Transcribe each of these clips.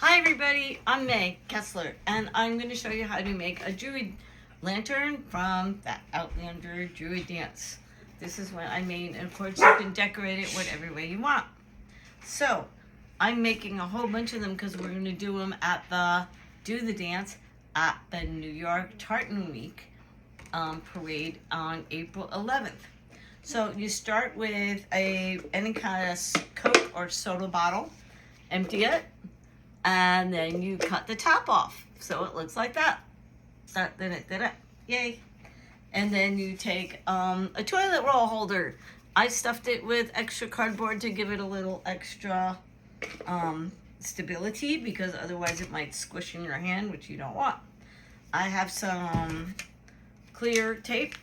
Hi everybody, I'm May Kessler, and I'm going to show you how to make a Druid lantern from that Outlander Druid dance. This is what I made, and of course you can decorate it whatever way you want. So, I'm making a whole bunch of them because we're going to do them at the dance at the New York Tartan Week parade on April 11th. So you start with any kind of Coke or soda bottle, empty it, and then you cut the top off so it looks like that. Yay. And then you take a toilet roll holder. I stuffed it with extra cardboard to give it a little extra stability, because otherwise it might squish in your hand, which you don't want. I have some clear tape,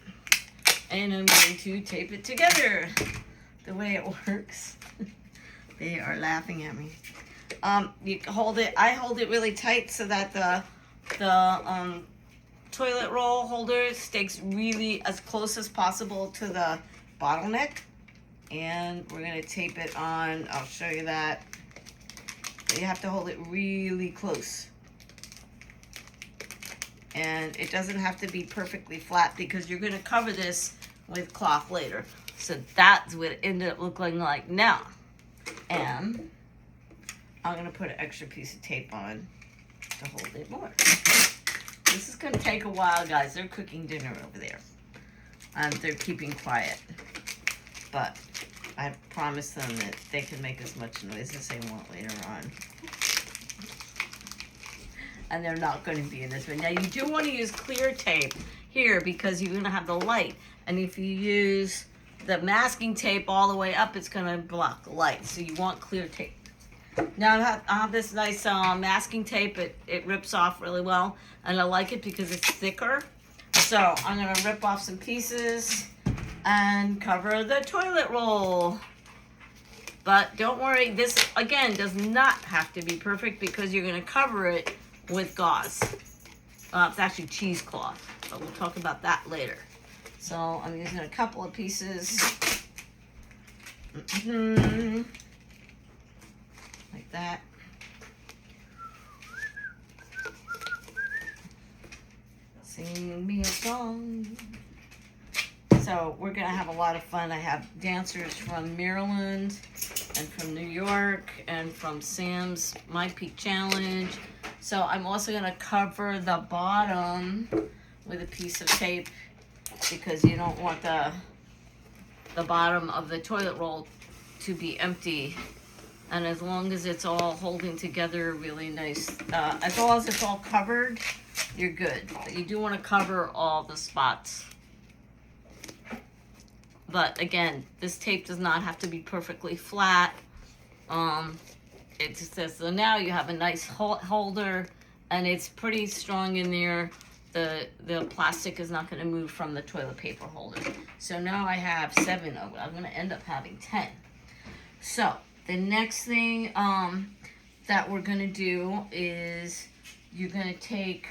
and I'm going to tape it together the way it works. They are laughing at me. You hold it. I hold it really tight so that the toilet roll holder sticks really as close as possible to the bottleneck. And we're gonna tape it on. I'll show you that. You have to hold it really close. And it doesn't have to be perfectly flat because you're gonna cover this with cloth later. So that's what it ended up looking like now. And I'm gonna put an extra piece of tape on to hold it more. This is gonna take a while, guys. They're cooking dinner over there. They're keeping quiet. But I promised them that they can make as much noise as they want later on. And they're not going to be in this one. Now, you do want to use clear tape here because you're going to have the light. And if you use the masking tape all the way up, it's going to block the light. So you want clear tape. Now, I have this nice masking tape. It rips off really well. And I like it because it's thicker. So I'm going to rip off some pieces and cover the toilet roll. But don't worry, this, again, does not have to be perfect because you're going to cover it with gauze. It's actually cheesecloth, but we'll talk about that later. So I'm using a couple of pieces. Like that. Sing me a song. So we're gonna have a lot of fun. I have dancers from Maryland and from New York and from Sam's My Peak Challenge. So I'm also gonna cover the bottom with a piece of tape because you don't want the bottom of the toilet roll to be empty. And as long as it's all holding together really nice, as long as it's all covered, you're good. But you do want to cover all the spots. But again, this tape does not have to be perfectly flat. It just says, so now you have a nice holder, and it's pretty strong in there. The plastic is not going to move from the toilet paper holder. So now I have 7 of it. I'm going to end up having 10. So the next thing that we're going to do is you're going to take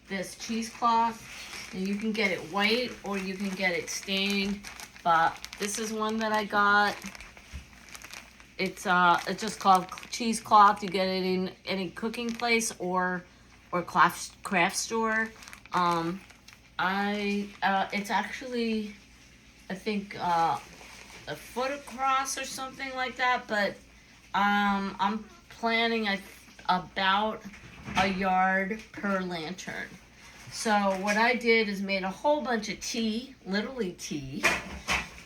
this cheesecloth, and you can get it white or you can get it stained, but this is one that I got. It's just called cheesecloth. You get it in any cooking place or craft store. It's actually, I think, a foot across or something like that, but I'm planning about a yard per lantern. So what I did is made a whole bunch of tea, literally tea,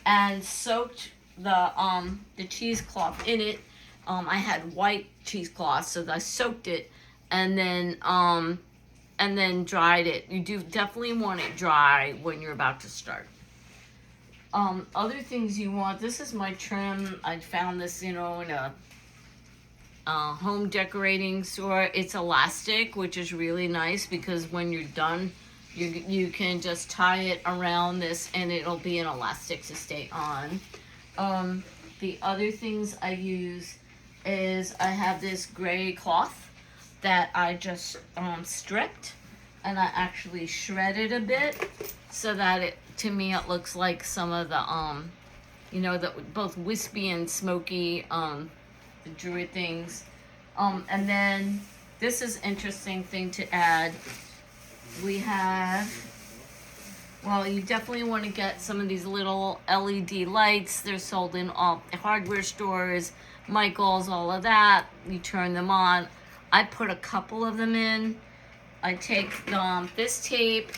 and soaked the cheesecloth in it. I had white cheesecloth, so I soaked it and then dried it. You do definitely want it dry when you're about to start. Other things you want, this is my trim. I found this, in a home decorating store. It's elastic, which is really nice because when you're done, you can just tie it around this and it'll be an elastic to stay on. The other things I use is I have this gray cloth that I just stripped, and I actually shredded a bit so that to me it looks like some of the both wispy and smoky the Druid things. And then this is interesting thing to add. We have, well, you definitely want to get some of these little LED lights. They're sold in all the hardware stores, Michael's, all of that. You turn them on. I put a couple of them in. I take this tape,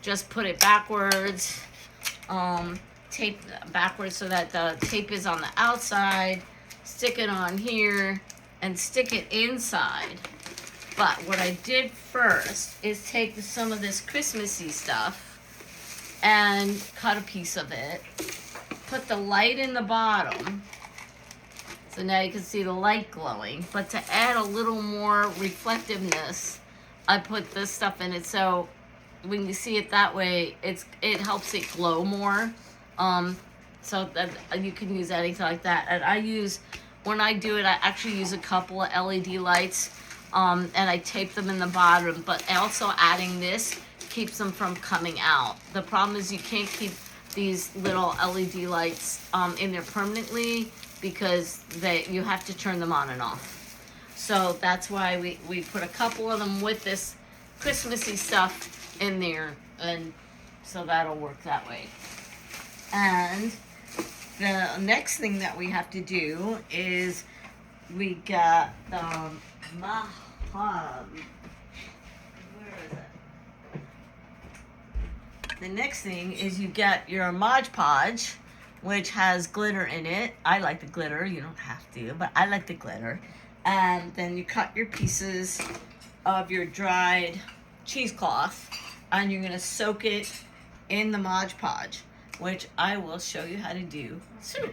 just put it backwards, tape backwards so that the tape is on the outside, stick it on here, and stick it inside. But what I did first is take some of this Christmassy stuff and cut a piece of it, put the light in the bottom, so now you can see the light glowing, but to add a little more reflectiveness, I put this stuff in it, so when you see it that way, it helps it glow more. So that you can use anything like that. And when I do it, I actually use a couple of LED lights, and I tape them in the bottom, but also adding this keeps them from coming out. The problem is you can't keep these little LED lights in there permanently because you have to turn them on and off. So that's why we put a couple of them with this Christmassy stuff in there, and so that'll work that way. And the next thing that we have to do is we got the where is it? The next thing is you get your Mod Podge, which has glitter in it. I like the glitter. You don't have to, but I like the glitter. And then you cut your pieces of your dried cheesecloth, and you're going to soak it in the Mod Podge, which I will show you how to do soon.